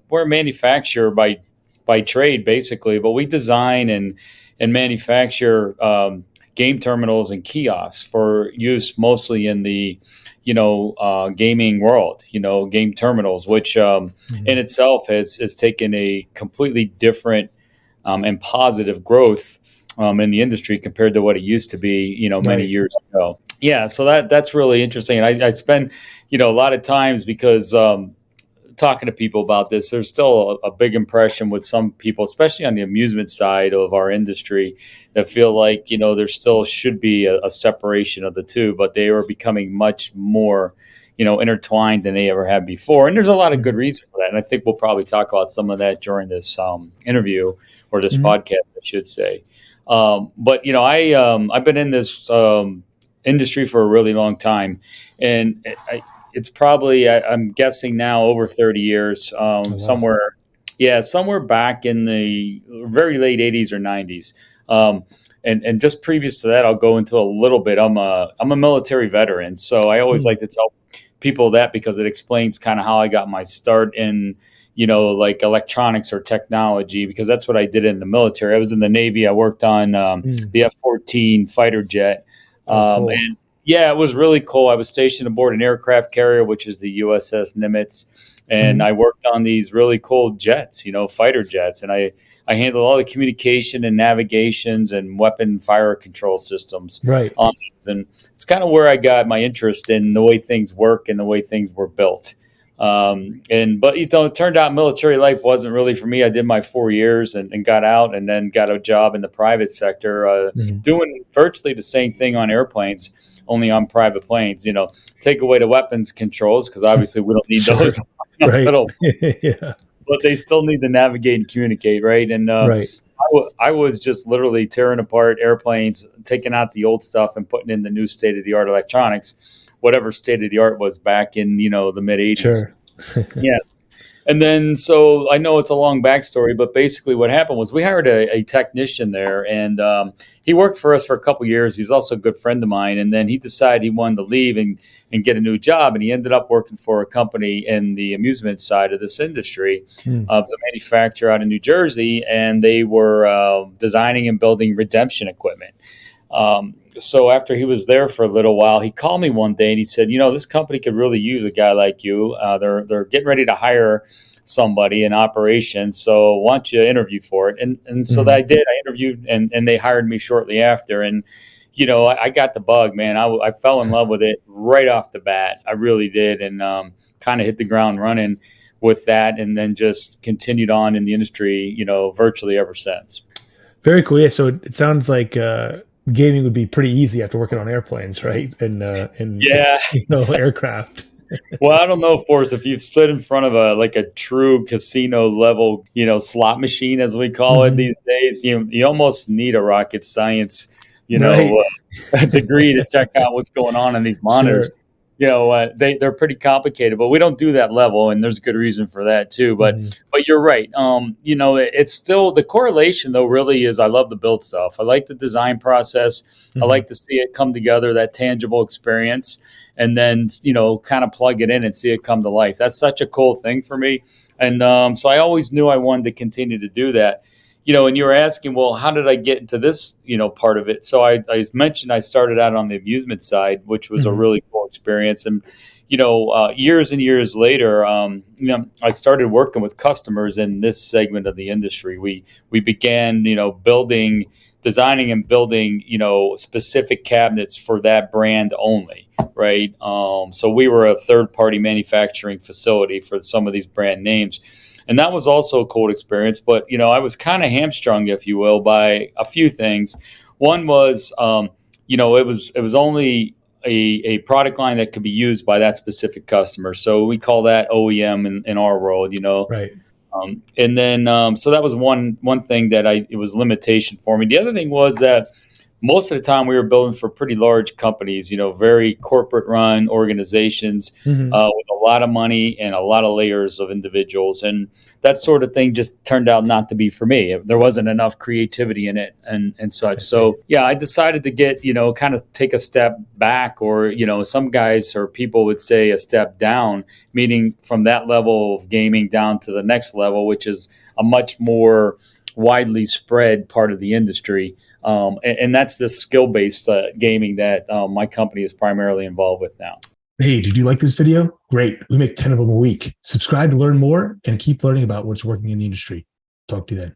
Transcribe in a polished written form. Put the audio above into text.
we're a manufacturer by trade basically, but we design and manufacture game terminals and kiosks for use mostly in the gaming world. Game terminals, which in Mhm. itself has taken a completely different and positive growth in the industry compared to what it used to be, many Right. years ago. Yeah, so that's really interesting, and I spend, a lot of times because talking to people about this, there's still a big impression with some people, especially on the amusement side of our industry, that feel like there still should be a separation of the two, but they are becoming much more intertwined than they ever have before. And there's a lot of good Mhm. reasons for that. And I think we'll probably talk about some of that during this interview or this Mhm. podcast, I should say. But I've been in this industry for a really long time, and it's probably I'm guessing now over 30 years, Oh, wow. somewhere, yeah, somewhere back in the very late 80s or 90s. Um, and just previous to that, I'll go into a little bit. I'm a military veteran, so I always Mm. like to tell people that because it explains kind of how I got my start in like electronics or technology, because that's what I did in the military. I was in the Navy. I worked on Mm. the F-14 fighter jet, Oh, cool. and yeah, it was really cool. I was stationed aboard an aircraft carrier, which is the USS Nimitz, and Mhm. I worked on these really cool jets, fighter jets, and I handled all the communication and navigations and weapon fire control systems Right. on these. And it's kind of where I got my interest in the way things work and the way things were built. But it turned out military life wasn't really for me. I did my 4 years and got out, and then got a job in the private sector, Mhm. doing virtually the same thing on airplanes, only on private planes. Take away the weapons controls because obviously we don't need Sure. those on a Right. little, Yeah. but they still need to navigate and communicate, right? And Right. I was just literally tearing apart airplanes, taking out the old stuff and putting in the new state of the art electronics, whatever state of the art was back in the mid '80s. Sure. Yeah. And then, so I know it's a long backstory, but basically what happened was we hired a technician there, and he worked for us for a couple years. He's also a good friend of mine. And then he decided he wanted to leave and get a new job. And he ended up working for a company in the amusement side of this industry. Mm. It was a manufacturer out of New Jersey, and they were designing and building redemption equipment. So after he was there for a little while, he called me one day and he said, this company could really use a guy like you. They're getting ready to hire somebody in operations. So why don't you interview for it? And so that I Mhm. did. I interviewed, and they hired me shortly after. And I got the bug, man. I fell in love with it right off the bat. I really did, and kind of hit the ground running with that, and then just continued on in the industry, virtually ever since. Very cool. Yeah. So it sounds like gaming would be pretty easy after working on airplanes, right? And Yeah. aircraft. Well, I don't know, Forrest, if you've stood in front of a true casino level, slot machine, as we call it Mhm. these days, you almost need a rocket science, Right. degree to check out what's going on in these monitors. Sure. They're pretty complicated, but we don't do that level, and there's a good reason for that too. But Mhm. but you're right. It's still the correlation though. Really, is I love the build stuff. I like the design process. I Mhm. like to see it come together, that tangible experience, and then kind of plug it in and see it come to life. That's such a cool thing for me, and so I always knew I wanted to continue to do that. And you were asking, well, how did I get into this, part of it? So I mentioned I started out on the amusement side, which was a Mhm. really cool experience. And, years and years later, I started working with customers in this segment of the industry. We began, designing and building, specific cabinets for that brand only, right? So we were a third party manufacturing facility for some of these brand names, and that was also a cool experience. But I was kind of hamstrung, if you will, by a few things. One was, it was only a product line that could be used by that specific customer. So we call that OEM in our world. Right. And then so that was one thing that it was limitation for me. The other thing was that most of the time we were building for pretty large companies, very corporate run organizations Hmm. with a lot of money and a lot of layers of individuals. And that sort of thing just turned out not to be for me. There wasn't enough creativity in it and such. I see. So, yeah, I decided to get, kind of take a step back, or, some guys or people would say a step down, meaning from that level of gaming down to the next level, which is a much more widely spread part of the industry. And that's the skill based gaming that my company is primarily involved with now. Hey, did you like this video? Great. We make 10 of them a week. Subscribe to learn more and keep learning about what's working in the industry. Talk to you then.